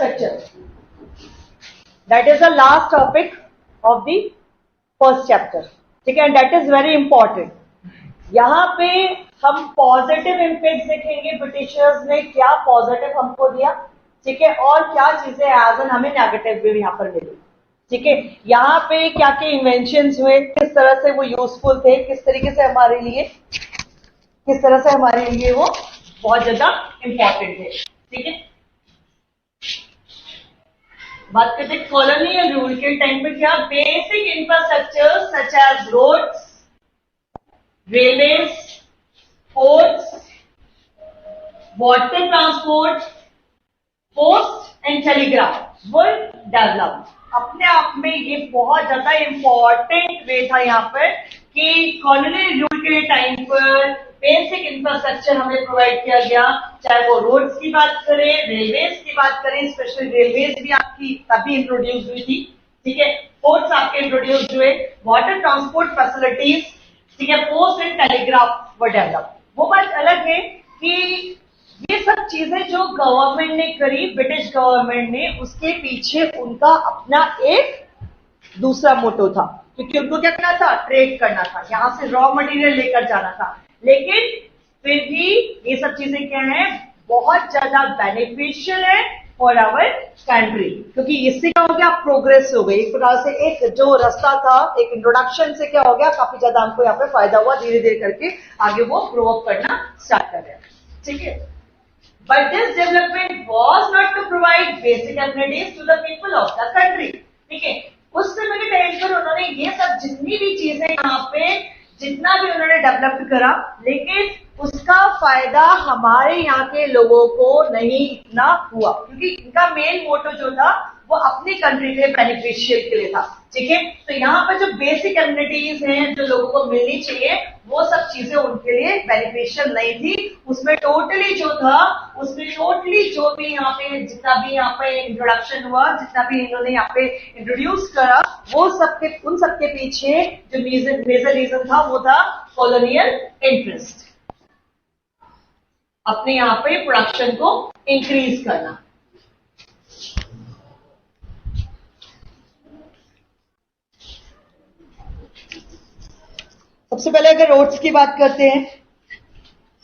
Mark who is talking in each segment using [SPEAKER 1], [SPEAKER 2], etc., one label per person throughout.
[SPEAKER 1] infrastructure. That is the last topic of the first chapter. ठीक है, that is very important. यहाँ पे हम पॉजिटिव इम्पैक्ट देखेंगे, ब्रिटिशर्स ने क्या पॉजिटिव हमको दिया, ठीक है, और क्या चीजें एज एन हमें नेगेटिव भी यहाँ पर मिली. ठीक है, यहाँ पे क्या क्या इन्वेंशंस हुए, किस तरह से वो यूजफुल थे, किस तरीके से हमारे लिए, किस तरह से हमारे लिए वो बहुत ज्यादा इंपॉर्टेंट है. ठीक है, बात करते हैं कॉलोनियल रूल के टाइम पे क्या basic infrastructure such as roads, railways, ports, water transport, post and telegraph were develop. अपने आप में ये बहुत ज्यादा इंपॉर्टेंट वे था यहाँ पर कि कॉलोनियल रूल के टाइम पर बेसिक इंफ्रास्ट्रक्चर हमें प्रोवाइड किया गया, चाहे वो रोड्स की बात करें, रेलवेज की बात करें, स्पेशली रेलवेज भी आपकी तभी इंट्रोड्यूस हुई थी. ठीक है, पोर्ट्स आपके इंट्रोड्यूस हुए, वाटर ट्रांसपोर्ट फैसिलिटीज, ठीक है, post and telegraph were develop. वो बात अलग है कि ये सब चीजें जो गवर्नमेंट ने करी, ब्रिटिश गवर्नमेंट ने, उसके पीछे उनका अपना एक दूसरा मोटो था, क्योंकि उनको क्या करना था, ट्रेड करना था, यहां से रॉ मटेरियल लेकर जाना था. लेकिन फिर भी ये सब चीजें क्या है, बहुत ज्यादा बेनिफिशियल है फॉर आवर कंट्री, क्योंकि इससे क्या हो गया, प्रोग्रेस हो गई. एक प्रकार से एक जो रास्ता था, एक इंट्रोडक्शन से क्या हो गया, काफी ज्यादा हमको यहाँ पे फायदा हुआ, धीरे धीरे करके आगे वो ग्रो अप करना स्टार्ट कर रहे हैं. ठीक है, but this development was not to provide basic amenities to the people of the country. ठीक है, उस समय के टाइम पर उन्होंने ये सब जितनी भी चीजें यहाँ पे जितना भी उन्होंने डेवलप करा, लेकिन उसका फायदा हमारे यहाँ के लोगों को नहीं इतना हुआ, क्योंकि इनका मेन मोटो जो था वो अपनी कंट्री के लिए बेनिफिशियल के लिए था. ठीक है, तो यहाँ पर जो बेसिक एमिनिटीज हैं जो लोगों को मिलनी चाहिए, वो सब चीजें उनके लिए बेनिफिशियल नहीं थी. उसमें टोटली जो था, उसमें टोटली जो भी यहाँ पे जितना भी यहाँ पे इंट्रोडक्शन हुआ, जितना भी इन्होंने यहाँ पे इंट्रोड्यूस करा, वो सबके उन सबके पीछे जो मेजर रीजन था वो था कॉलोनियल इंटरेस्ट, अपने यहाँ पे प्रोडक्शन को इंक्रीज करना. सबसे पहले अगर रोड्स की बात करते हैं,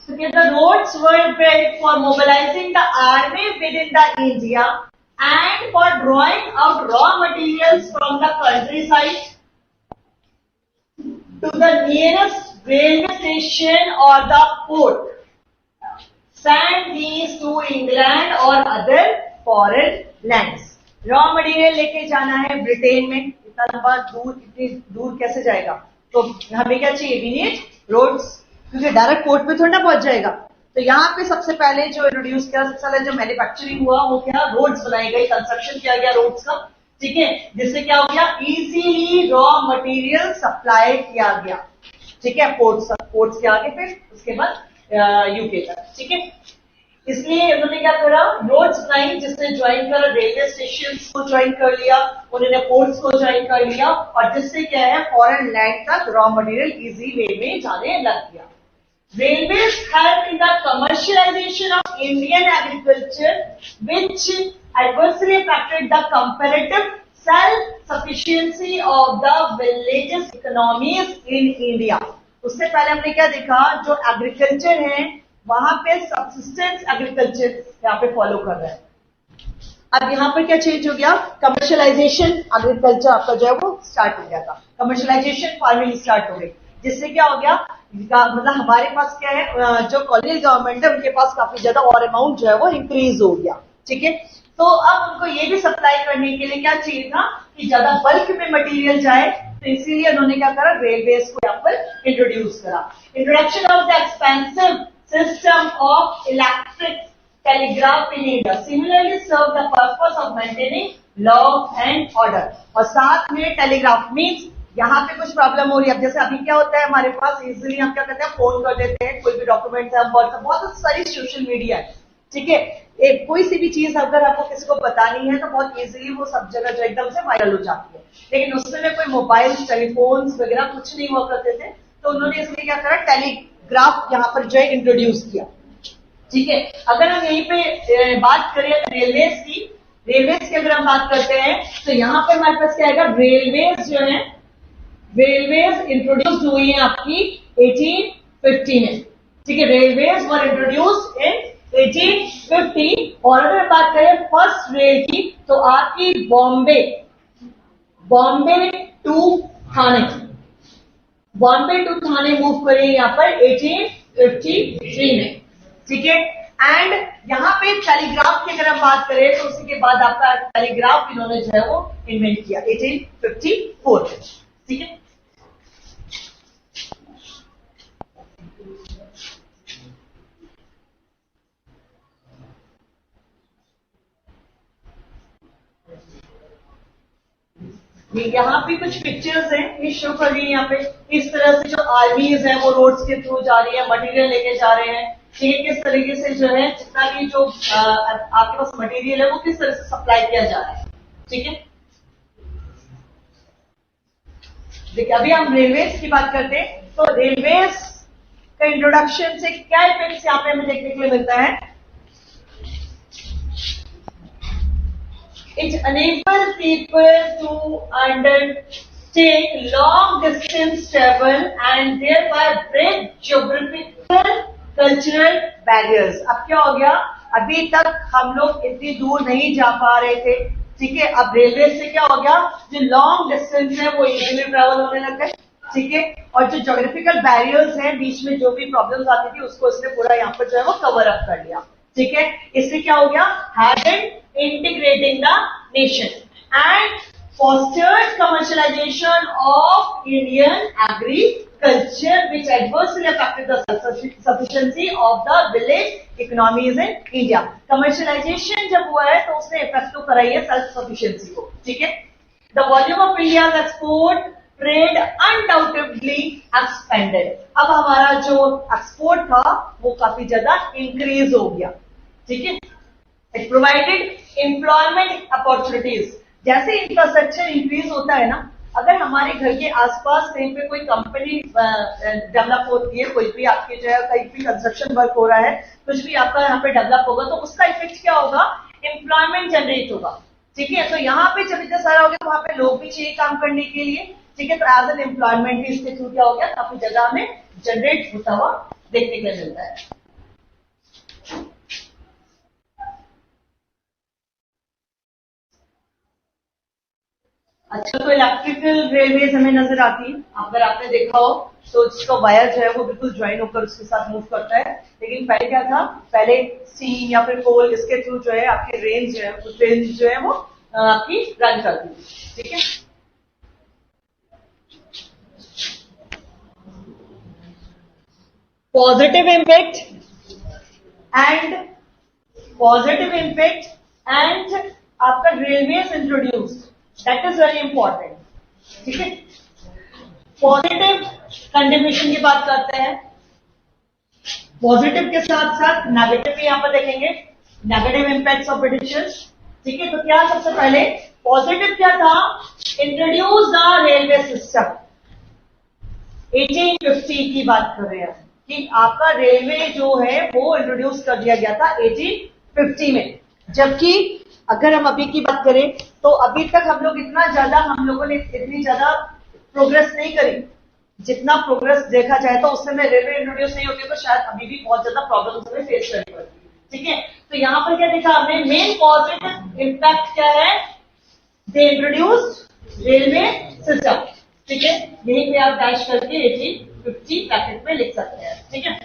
[SPEAKER 1] the roads were built for mobilizing the army within the India and for drawing out raw materials from the countryside to the nearest railway station or the port. Send these to England or other foreign lands. Raw material लेके जाना है Britain में, इतना लंबा इतनी दूर कैसे जाएगा, तो हमें क्या चाहिए, वी नीड रोड्स, क्योंकि डायरेक्ट पोर्ट पे थोड़ा ना पहुंच जाएगा. तो यहाँ पे सबसे पहले जो इंट्रोड्यूस किया, सबसे पहले जो मैन्युफैक्चरिंग हुआ वो क्या, रोड्स बनाई गई, कंस्ट्रक्शन किया गया रोड्स का. ठीक है, जिससे क्या हो गया, इजीली रॉ मटेरियल सप्लाई किया गया. ठीक है, पोर्ट्स के आगे, फिर उसके बाद यूके तक. ठीक है, इसलिए उन्होंने क्या करा, रोड्स बनाई, जिससे ज्वाइन कर रेलवे स्टेशन को ज्वाइन कर लिया, उन्होंने पोर्ट्स को ज्वाइन कर लिया, और जिससे क्या है, फॉरेन लैंड तक रॉ मटेरियल इजी वे में जाने लग गया. Railways helped in the commercialization of Indian agriculture, which adversely affected the comparative self-sufficiency of the villages' economies in India. उससे पहले हमने क्या देखा, जो एग्रीकल्चर है वहां पे सबसिस्टेंस एग्रीकल्चर यहाँ पे फॉलो कर रहा है. अब यहाँ पर क्या चेंज हो गया, कमर्शियलाइजेशन एग्रीकल्चर आपका जो है वो स्टार्ट हो गया था, कमर्शियलाइजेशन फार्मिंग स्टार्ट हो गई, जिससे क्या हो गया, मतलब हमारे पास क्या है, जो कॉलोनियल गवर्नमेंट है उनके पास काफी ज्यादा और अमाउंट जो है वो इंक्रीज हो गया. ठीक है, तो अब उनको ये भी सप्लाई करने के लिए क्या चाहिए था कि ज्यादा बल्क में मटेरियल जाए, तो इसीलिए उन्होंने क्या करा, रेलवेज को यहाँ पर इंट्रोड्यूस करा. Introduction of the expensive system of electric telegraph in India similarly serve the purpose of maintaining law and order. और साथ में टेलीग्राफ मीन्स यहाँ पे कुछ प्रॉब्लम हो रही है. अब जैसे अभी क्या होता है, हमारे पास इजीली हम क्या करते हैं, फोन कर देते हैं, कोई भी डॉक्यूमेंट है, बहुत सारी सोशल मीडिया है. ठीक है, कोई सी भी चीज अगर आपको किसी को बतानी है तो बहुत इजीली वो सब जगह जो एकदम से वायरल हो जाती है. लेकिन उस समय कोई मोबाइल टेलीफोन वगैरह कुछ नहीं हुआ करते थे, तो उन्होंने इसलिए क्या करा, टेलीग्राफ यहाँ पर जो है इंट्रोड्यूस किया. ठीक है, अगर हम यहीं पे बात करें रेलवेज की, रेलवेज की अगर हम बात करते हैं तो यहां पर हमारे पास क्या आएगा, रेलवेज जो है, रेलवेज इंट्रोड्यूस हुई है आपकी 1850 में, ठीक है। Railways were introduced in 1850। और अगर बात करें फर्स्ट रेल की तो आपकी Bombay to Thane, Bombay to Thane move करी यहां पर 1853 में, ठीक है। एंड यहां पे टेलीग्राफ की अगर हम बात करें तो उसी के बाद आपका टेलीग्राफ इन्होंने जो है वो इन्वेंट किया 1854, ठीक है। यहाँ पे कुछ पिक्चर्स हैं, ये शो कर रही है यहाँ पे। इस तरह से जो आर्मीज हैं वो रोड्स के थ्रू जा रही है, मटेरियल लेके जा रहे हैं, ठीक है। किस तरीके से जो है जितना भी जो आपके पास मटेरियल है वो किस तरह से सप्लाई किया जा रहा है, ठीक है। देखिए अभी हम रेलवेज की बात करते हैं तो रेलवेज का इंट्रोडक्शन से क्या इफेक्ट यहाँ पे हमें देखने के लिए मिलता है। It enables people to undertake long distance travel and thereby break geographical cultural barriers। अब क्या हो गया, अभी तक हम लोग इतनी दूर नहीं जा पा रहे थे, ठीक है। अब रेलवे से क्या हो गया, जो लॉन्ग डिस्टेंस है वो इजीली ट्रेवल होने लग गए, ठीक है। और जो ज्योग्राफिकल बैरियर्स हैं, बीच में जो भी प्रॉब्लम्स आती थी उसको इसने पूरा यहाँ पर जो है वो कवर अप कर लिया, ठीक है। इससे क्या हो गया, having integrating the nation and fostered commercialization of Indian agriculture which adversely affected the self-sufficiency of the village economies in India। commercialization जब हुआ है तो उसने इफेक्ट तो कराई है सेल्फ सफिशिएंसी को, ठीक है। The volume of India's export trade undoubtedly expanded। अब हमारा जो एक्सपोर्ट था वो काफी ज्यादा इंक्रीज हो गया, ठीक है। It provided employment opportunities। जैसे इंफ्रास्ट्रक्चर इंक्रीज होता है ना, अगर हमारे घर के आसपास कहीं पे कोई कंपनी डेवलप होती है, कोई भी आपकी जो है कहीं भी कंस्ट्रक्शन वर्क हो रहा है, कुछ भी आपका यहाँ पे डेवलप होगा तो उसका इफेक्ट क्या होगा, एम्प्लॉयमेंट जनरेट होगा, ठीक है। तो यहाँ पे जब इतना सारा हो गया तो वहां पे लोग भी चाहिए काम करने के लिए, ठीक है। तो एज एन एम्प्लॉयमेंट भी इसके थ्रू क्या हो गया, काफी जगह में जनरेट होता हुआ देखने को मिलता है। अच्छा, तो इलेक्ट्रिकल रेलवेज हमें नजर आती है, अगर आपने देखा हो तो उसका वायर जो है वो बिल्कुल ज्वाइन होकर उसके साथ मूव करता है। लेकिन पहले क्या था, पहले स्टीम या फिर कोल इसके थ्रू जो है आपकी रेंज जो है उस रेंज जो है वो आपकी रन करती है, ठीक है। पॉजिटिव इम्पैक्ट एंड आपका railways introduced, that is very important, ठीक है। पॉजिटिव कंट्रीब्यूशन की बात करते हैं, पॉजिटिव के साथ साथ नेगेटिव भी यहां पर देखेंगे, नेगेटिव इंपैक्ट्स ऑफ ब्रिटिशर्स, ठीक है। तो क्या सबसे पहले पॉजिटिव क्या था, इंट्रोड्यूस द रेलवे सिस्टम। 1850 की बात कर रहे हैं कि आपका रेलवे जो है वो इंट्रोड्यूस कर दिया गया था 1850 में। जबकि अगर हम अभी की बात करें तो अभी तक हम लोग हम लोगों ने इतनी ज्यादा प्रोग्रेस नहीं करी। जितना प्रोग्रेस देखा जाए तो उस समय रेलवे इंट्रोड्यूस नहीं होती तो शायद अभी भी बहुत ज्यादा प्रॉब्लम्स हमें फेस करनी पड़ती है, ठीक है। तो यहाँ पर क्या देखा हमने, मेन पॉजिटिव इम्पैक्ट क्या है, दे इंट्रोड्यूस्ड रेलवे सिस्टम, ठीक है। यहीं पे आप डैश करके 1850 ब्रैकेट में लिख सकते हैं, ठीक है।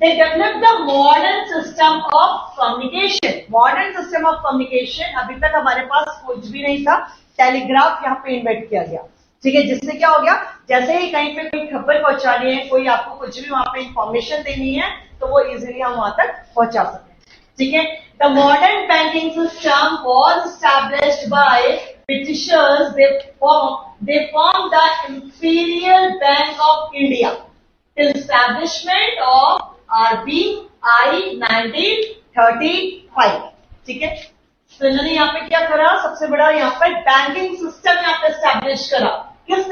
[SPEAKER 1] They developed the modern system of communication। Modern system of communication, अभी तक हमारे पास कुछ भी नहीं था, टेलीग्राफ यहाँ पे इन्वेंट किया गया, ठीक है। जिससे क्या हो गया, जैसे ही कहीं पे कोई खबर पहुंचानी है, कोई आपको कुछ भी वहां पे इंफॉर्मेशन देनी है तो वो इजीली हम वहां तक पहुंचा सकते हैं, ठीक है। The modern banking system was established by Britishers. they formed the Imperial Bank of India till establishment of RBI 1935, ठीक है। तो इन्होंने यहाँ पे क्या करा, सबसे बड़ा यहाँ पर बैंकिंग सिस्टम यहाँ पे एस्टैब्लिश करा, किस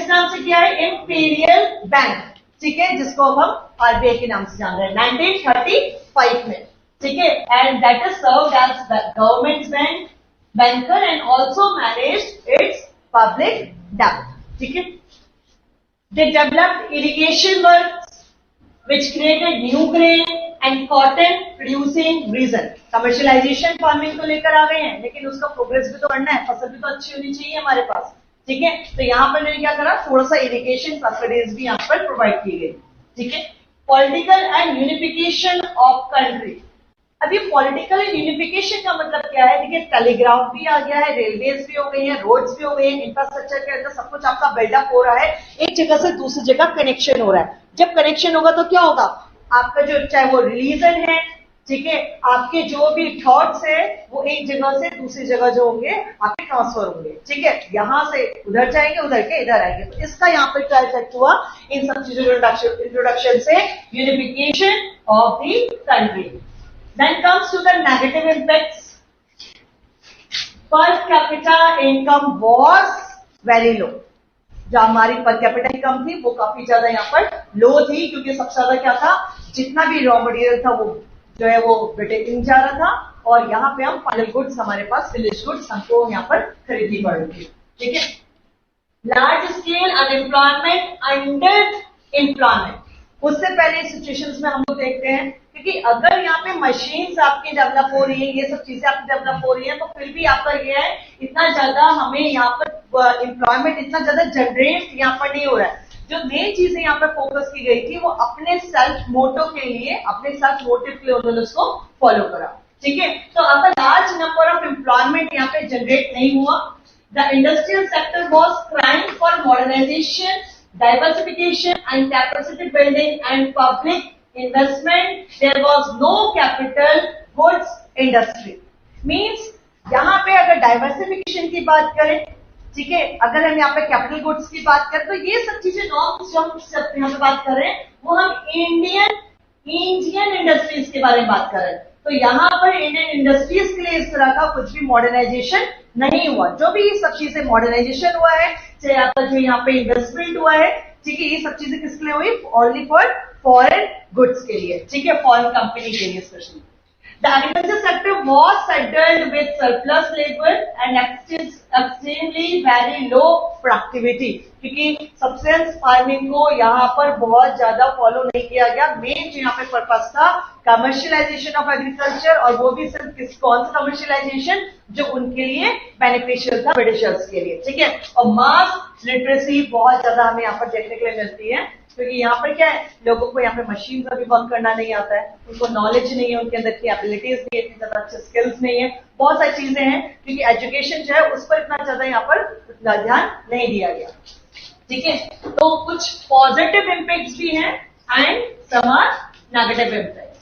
[SPEAKER 1] नाम से किया है, इंपीरियल बैंक, ठीक है, जिसको अब हम आरबीआई के नाम से जान रहे हैं 1935 में, ठीक है, and that is served as government bank banker and also managed its public debt. ठीक है, they developed irrigation works which created new grain and cotton producing region. commercialization farming को लेकर आ गए हैं, लेकिन उसका प्रोग्रेस भी तो करना है, फसल भी तो अच्छी होनी चाहिए हमारे पास, ठीक है। तो यहाँ पर मैंने क्या करा, थोड़ा सा इरिगेशन फैसिलिटीज भी यहाँ पर प्रोवाइड की गई, ठीक है। Political and unification of country. अभी पॉलिटिकल यूनिफिकेशन का मतलब क्या है, देखिए टेलीग्राफ भी आ गया है, रेलवेज भी हो गई है, रोड्स भी हो गई है, इंफ्रास्ट्रक्चर के अंदर सब कुछ आपका बिल्डअप हो रहा है, एक जगह से दूसरी जगह कनेक्शन हो रहा है। जब कनेक्शन होगा तो क्या होगा, आपका जो चाहे वो रिलीजन है, ठीक है, आपके जो भी थॉट्स है वो एक जगह से दूसरी जगह जो होंगे आपके ट्रांसफर होंगे, ठीक है, यहां से उधर जाएंगे, उधर के इधर आएंगे। तो इसका यहाँ पर क्या इफेक्ट हुआ, इन सब चीजों के इंट्रोडक्शन से unification of the country. Then comes to the negative impacts. Per capita income was very low. जो हमारी पर कैपिटा इनकम थी वो काफी ज्यादा यहाँ पर लो थी, क्योंकि सबसे ज्यादा क्या था, जितना भी रॉ मटेरियल था वो जो है वो ब्रिटेन जा रहा था, और यहाँ पे हम फाइनल गुड्स, हमारे पास फिनिश गुड्स हमको यहाँ पर खरीदनी पड़ रही थी, ठीक है। Large scale unemployment, under employment, उससे पहले सिचुएशंस में हम लोग देखते हैं, क्योंकि अगर यहाँ पे मशीन्स आपकी डेवलप हो रही है, ये सब चीजें आपकी डेवलप हो रही है, तो फिर भी आपका ये है, इतना ज्यादा हमें यहाँ पर एम्प्लॉयमेंट इतना ज्यादा जनरेट यहाँ पर नहीं हो रहा है। जो मेन चीजें यहाँ पर फोकस की गई थी वो अपने सेल्फ मोटो के लिए, अपने सेल्फ मोटिव के लिए उन्होंने उसको फॉलो करा, ठीक है। तो आपका लार्ज नंबर ऑफ एम्प्लॉयमेंट यहाँ पे जनरेट नहीं हुआ। The industrial sector was crying for modernisation, diversification and capacity building and public investment. There was no capital goods industry. Means यहाँ पे अगर डाइवर्सिफिकेशन की बात करें, ठीक है, अगर हम यहाँ पे कैपिटल गुड्स की बात करें, तो ये सब चीजें नॉर्म्स जो हम सब यहाँ पे बात कर रहे हैं वो हम इंडियन इंडस्ट्रीज के बारे में बात कर रहे हैं। तो यहाँ पर इंडियन इंडस्ट्रीज के लिए इस तरह का कुछ भी मॉडर्नाइजेशन नहीं हुआ। जो भी ये सब चीजें मॉडर्नाइजेशन हुआ है, चाहे आपका जो यहाँ पे इन्वेस्टमेंट हुआ है, ठीक है, ये सब चीजें किसके लिए हुई, ओनली फॉर फॉरेन गुड्स के लिए, ठीक है, फॉरेन कंपनी के लिए specially. The agriculture sector was saddled with surplus labor and extremely very low productivity, क्योंकि सब्सिडेंस फार्मिंग को यहाँ पर बहुत ज्यादा फॉलो नहीं किया गया। मेन जो यहाँ पे पर्पस था कमर्शियलाइजेशन ऑफ एग्रीकल्चर, और वो भी सिर्फ कौन सा कमर्शियलाइजेशन, जो उनके लिए बेनिफिशियल था, ब्रिटिशर्स के लिए, ठीक है। और मास लिटरेसी बहुत ज्यादा हमें यहाँ पर देखने के लिए मिलती है, क्योंकि यहाँ पर क्या है, लोगों को यहाँ पे मशीन का भी वर्क करना नहीं आता है, उनको नॉलेज नहीं है, उनके अंदर की एबिलिटीज नहीं है, इतनी ज्यादा अच्छे स्किल्स नहीं है, बहुत सारी चीजें हैं, क्योंकि एजुकेशन जो है उस पर इतना ज्यादा यहाँ पर ध्यान नहीं दिया गया, ठीक है। तो कुछ पॉजिटिव इम्पैक्ट्स भी हैं and some are negative impact.